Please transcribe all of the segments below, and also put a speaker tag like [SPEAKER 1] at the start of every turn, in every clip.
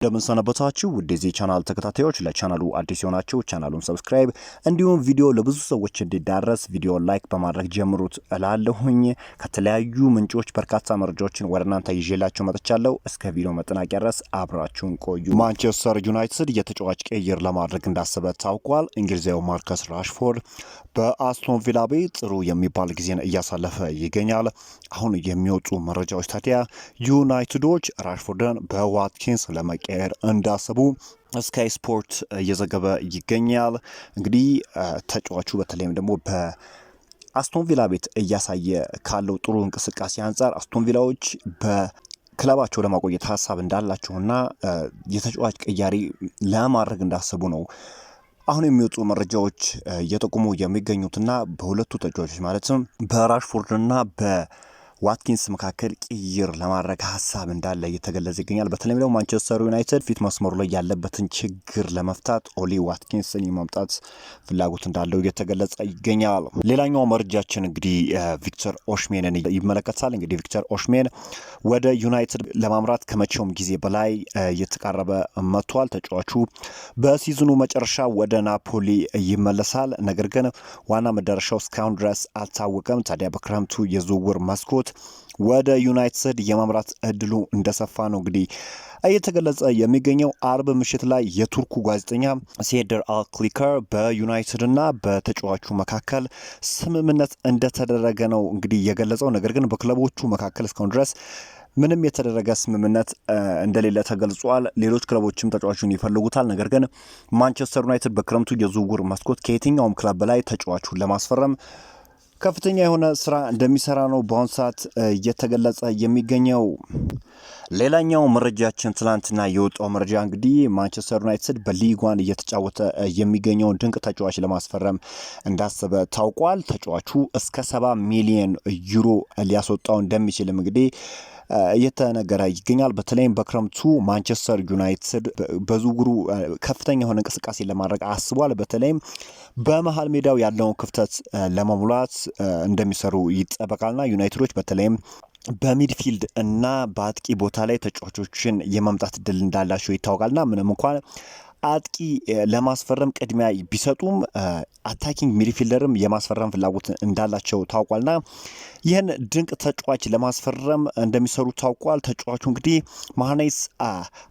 [SPEAKER 1] እንደምን ሰነበታችሁ ወደዚህ ቻናል ተከታታዮች ለቻናሉ አዲስ የሆናችሁ ቻናሉን ሰብስክራይብ እንዲሁም ቪዲዮ ለብዙ ሰዎች እንዲዳረስ ቪዲዮ ላይክ በማድረግ ጀምሩት እላለሁኝ። ከተለያዩ ምንጮች በርካታ መረጃዎችን ወደ እናንተ ይዤላችሁ መጥቻለሁ። እስከ ቪዲዮ መጠናቂያ ድረስ አብራችሁን ቆዩ። ማንቸስተር ዩናይትድ የተጫዋች ቅይር ለማድረግ እንዳሰበ ታውቋል። እንግሊዛዊው ማርከስ ራሽፎርድ በአስቶን ቪላ ቤት ጥሩ የሚባል ጊዜን እያሳለፈ ይገኛል። አሁን የሚወጡ መረጃዎች ታዲያ ዩናይትዶች ራሽፎርድን በዋትኪንስ ለመቀየር እንዳሰቡ ስካይ ስፖርት እየዘገበ ይገኛል። እንግዲህ ተጫዋቹ በተለይም ደግሞ በአስቶን ቪላ ቤት እያሳየ ካለው ጥሩ እንቅስቃሴ አንጻር አስቶን ቪላዎች በክለባቸው ለማቆየት ሀሳብ እንዳላቸውና የተጫዋች ቅያሪ ለማድረግ እንዳሰቡ ነው አሁን የሚወጡ መረጃዎች እየጠቁሙ የሚገኙትና በሁለቱ ተጫዋቾች ማለትም በራሽፎርድና በዋትኪንስ መካከል ቅይር ለማድረግ ሀሳብ እንዳለ እየተገለጸ ይገኛል። በተለይም ደግሞ ማንቸስተር ዩናይትድ ፊት መስመሩ ላይ ያለበትን ችግር ለመፍታት ኦሊ ዋትኪንስን የማምጣት ፍላጎት እንዳለው እየተገለጸ ይገኛል። ሌላኛው መረጃችን እንግዲህ ቪክተር ኦሽሜንን ይመለከታል። እንግዲህ ቪክተር ኦሽሜን ወደ ዩናይትድ ለማምራት ከመቼውም ጊዜ በላይ እየተቃረበ መጥቷል። ተጫዋቹ በሲዝኑ መጨረሻ ወደ ናፖሊ ይመለሳል። ነገር ግን ዋና መዳረሻው እስካሁን ድረስ አልታወቀም። ታዲያ በክረምቱ የዝውውር መስኮት ወደ ዩናይትድ የማምራት እድሉ እንደሰፋ ነው እንግዲህ እየተገለጸ የሚገኘው። አርብ ምሽት ላይ የቱርኩ ጋዜጠኛ ሴደር አልክሊከር በዩናይትድና በተጫዋቹ መካከል ስምምነት እንደተደረገ ነው እንግዲህ የገለጸው። ነገር ግን በክለቦቹ መካከል እስካሁን ድረስ ምንም የተደረገ ስምምነት እንደሌለ ተገልጿል። ሌሎች ክለቦችም ተጫዋቹን ይፈልጉታል። ነገር ግን ማንቸስተር ዩናይትድ በክረምቱ የዝውውር መስኮት ከየትኛውም ክለብ በላይ ተጫዋቹን ለማስፈረም ከፍተኛ የሆነ ስራ እንደሚሰራ ነው በአሁኑ ሰዓት እየተገለጸ የሚገኘው። ሌላኛው መረጃችን ትላንትና የወጣው መረጃ እንግዲህ ማንቸስተር ዩናይትድ በሊጓን እየተጫወተ የሚገኘውን ድንቅ ተጫዋች ለማስፈረም እንዳሰበ ታውቋል። ተጫዋቹ እስከ 70 ሚሊዮን ዩሮ ሊያስወጣው እንደሚችልም እንግዲህ እየተነገረ ይገኛል። በተለይም በክረምቱ ማንቸስተር ዩናይትድ በዝውውሩ ከፍተኛ የሆነ እንቅስቃሴ ለማድረግ አስቧል። በተለይም በመሀል ሜዳው ያለውን ክፍተት ለመሙላት እንደሚሰሩ ይጠበቃልና ዩናይትዶች በተለይም በሚድፊልድ እና በአጥቂ ቦታ ላይ ተጫዋቾችን የማምጣት እድል እንዳላቸው ይታወቃልና ምንም እንኳን አጥቂ ለማስፈረም ቅድሚያ ቢሰጡም አታኪንግ ሚድፊልደርም የማስፈረም ፍላጎት እንዳላቸው ታውቋልና ይህን ድንቅ ተጫዋች ለማስፈረም እንደሚሰሩ ታውቋል። ተጫዋቹ እንግዲህ ማህናይስ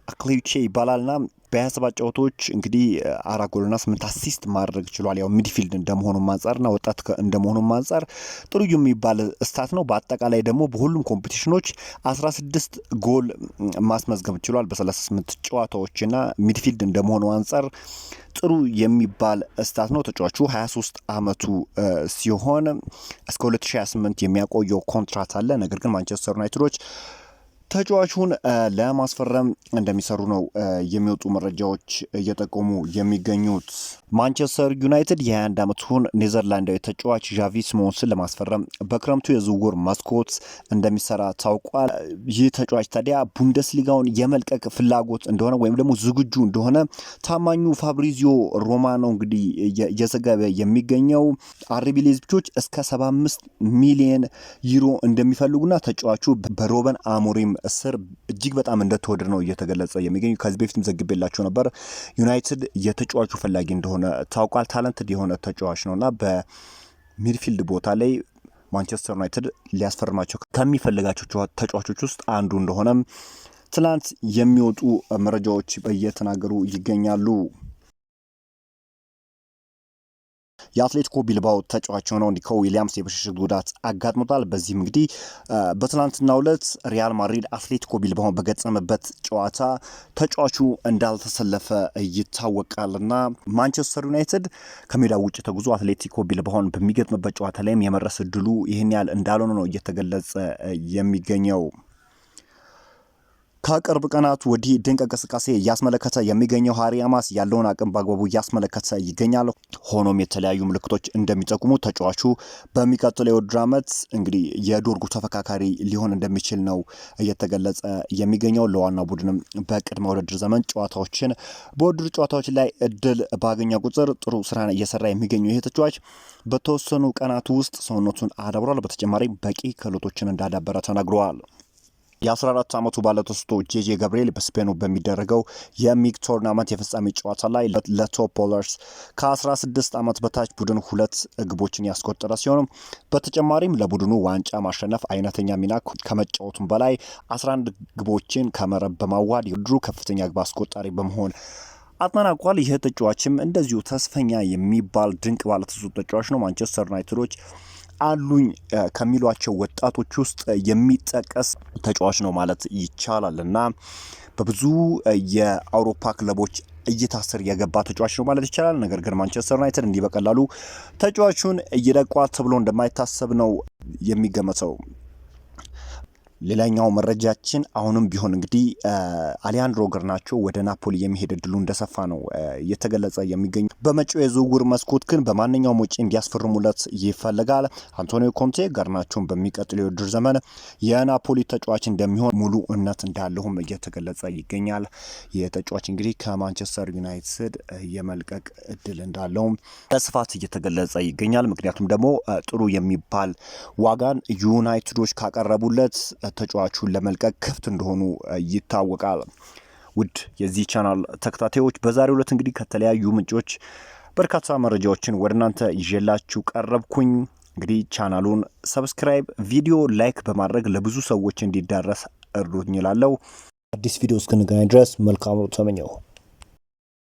[SPEAKER 1] አክሊቼ ይባላልና በ27 ጨዋታዎች እንግዲህ 4 ጎልና 8 አሲስት ማድረግ ችሏል። ያው ሚድፊልድ እንደመሆኑ አንጻርና ወጣት እንደመሆኑ አንጻር ጥሩ የሚባል ስታት ነው። በአጠቃላይ ደግሞ በሁሉም ኮምፒቲሽኖች 16 ጎል ማስመዝገብ ችሏል በ38 ጨዋታዎችና ሚድፊልድ እንደመሆኑ አንጻር ጥሩ የሚባል ስታት ነው። ተጫዋቹ 23 ዓመቱ ሲሆን እስከ 2028 የሚያቆየው ኮንትራት አለ። ነገር ግን ማንቸስተር ዩናይትዶች ተጫዋቹን ለማስፈረም እንደሚሰሩ ነው የሚወጡ መረጃዎች እየጠቆሙ የሚገኙት። ማንቸስተር ዩናይትድ የ21 ዓመቱን ኔዘርላንዳዊ ተጫዋች ዣቪ ሲሞንስን ለማስፈረም በክረምቱ የዝውውር መስኮት እንደሚሰራ ታውቋል። ይህ ተጫዋች ታዲያ ቡንደስሊጋውን የመልቀቅ ፍላጎት እንደሆነ ወይም ደግሞ ዝግጁ እንደሆነ ታማኙ ፋብሪዚዮ ሮማኖ እንግዲህ እየዘገበ የሚገኘው። አርቢ ሌዝቢቾች እስከ 75 ሚሊዮን ዩሮ እንደሚፈልጉና ተጫዋቹ በሮበን አሞሪም እስር እጅግ በጣም እንደተወደደ ነው እየተገለጸ የሚገኙ። ከዚህ በፊትም ዘግቤላቸው ነበር። ዩናይትድ የተጫዋቹ ፈላጊ እንደሆነ ታውቋል። ታለንትድ የሆነ ተጫዋች ነውና በሚድፊልድ ቦታ ላይ ማንቸስተር ዩናይትድ ሊያስፈርማቸው ከሚፈልጋቸው ተጫዋቾች ውስጥ አንዱ እንደሆነም ትናንት የሚወጡ መረጃዎች እየተናገሩ ይገኛሉ። የአትሌቲኮ ቢልባኦ ተጫዋች የሆነው ኒኮ ዊሊያምስ የብሽሽት ጉዳት አጋጥሞታል። በዚህም እንግዲህ በትናንትናው ዕለት ሪያል ማድሪድ አትሌቲኮ ቢልባኦ በገጠመበት ጨዋታ ተጫዋቹ እንዳልተሰለፈ ይታወቃልና ማንቸስተር ዩናይትድ ከሜዳው ውጭ ተጉዞ አትሌቲኮ ቢልባኦን በሚገጥምበት ጨዋታ ላይም የመድረስ እድሉ ይህን ያህል እንዳልሆነ ነው እየተገለጸ የሚገኘው። ከቅርብ ቀናት ወዲህ ድንቅ እንቅስቃሴ እያስመለከተ የሚገኘው ሃሪ አማስ ያለውን አቅም በአግባቡ እያስመለከተ ይገኛል። ሆኖም የተለያዩ ምልክቶች እንደሚጠቁሙ ተጫዋቹ በሚቀጥለው የውድድር ዓመት እንግዲህ የዶርጉ ተፈካካሪ ሊሆን እንደሚችል ነው እየተገለጸ የሚገኘው። ለዋና ቡድንም በቅድመ ውድድር ዘመን ጨዋታዎችን በውድድር ጨዋታዎች ላይ እድል ባገኘ ቁጥር ጥሩ ስራን እየሰራ የሚገኘው ይህ ተጫዋች በተወሰኑ ቀናት ውስጥ ሰውነቱን አዳብሯል። በተጨማሪም በቂ ክህሎቶችን እንዳዳበረ ተናግረዋል። የ14 ዓመቱ ባለተሰጥኦ ጄጄ ገብርኤል በስፔኑ በሚደረገው የሚግ ቶርናመንት የፍጻሜ ጨዋታ ላይ ለቶፕ ቦለርስ ከ16 ዓመት በታች ቡድን 2 ግቦችን ያስቆጠረ ሲሆን በተጨማሪም ለቡድኑ ዋንጫ ማሸነፍ አይነተኛ ሚና ከመጫወቱም በላይ 11 ግቦችን ከመረብ በማዋሃድ የውድድሩ ከፍተኛ ግብ አስቆጣሪ በመሆን አጠናቋል። ይህ ተጫዋችም እንደዚሁ ተስፈኛ የሚባል ድንቅ ባለተሰጥኦ ተጫዋች ነው። ማንቸስተር ዩናይትዶች አሉኝ ከሚሏቸው ወጣቶች ውስጥ የሚጠቀስ ተጫዋች ነው ማለት ይቻላል እና በብዙ የአውሮፓ ክለቦች እይታ ስር የገባ ተጫዋች ነው ማለት ይቻላል። ነገር ግን ማንቸስተር ዩናይትድ እንዲህ በቀላሉ ተጫዋቹን እየለቋል ተብሎ እንደማይታሰብ ነው የሚገመተው። ሌላኛው መረጃችን አሁንም ቢሆን እንግዲህ አሊያንድሮ ጋርናቾ ወደ ናፖሊ የሚሄድ እድሉ እንደሰፋ ነው እየተገለጸ የሚገኝ። በመጪው የዝውውር መስኮት ግን በማንኛውም ወጪ እንዲያስፈርሙለት ይፈልጋል። አንቶኒዮ ኮንቴ ጋርናቾን በሚቀጥለው የውድድር ዘመን የናፖሊ ተጫዋች እንደሚሆን ሙሉ እምነት እንዳለውም እየተገለጸ ይገኛል። የተጫዋች እንግዲህ ከማንቸስተር ዩናይትድ የመልቀቅ እድል እንዳለውም በስፋት እየተገለጸ ይገኛል። ምክንያቱም ደግሞ ጥሩ የሚባል ዋጋን ዩናይትዶች ካቀረቡለት ተጫዋቹን ለመልቀቅ ክፍት እንደሆኑ ይታወቃል። ውድ የዚህ ቻናል ተከታታዮች በዛሬው ዕለት እንግዲህ ከተለያዩ ምንጮች በርካታ መረጃዎችን ወደ እናንተ ይዤላችሁ ቀረብኩኝ። እንግዲህ ቻናሉን ሰብስክራይብ፣ ቪዲዮ ላይክ በማድረግ ለብዙ ሰዎች እንዲዳረስ እርዱኝ እላለሁ። አዲስ ቪዲዮ እስክንገናኝ ድረስ መልካም ተመኘው።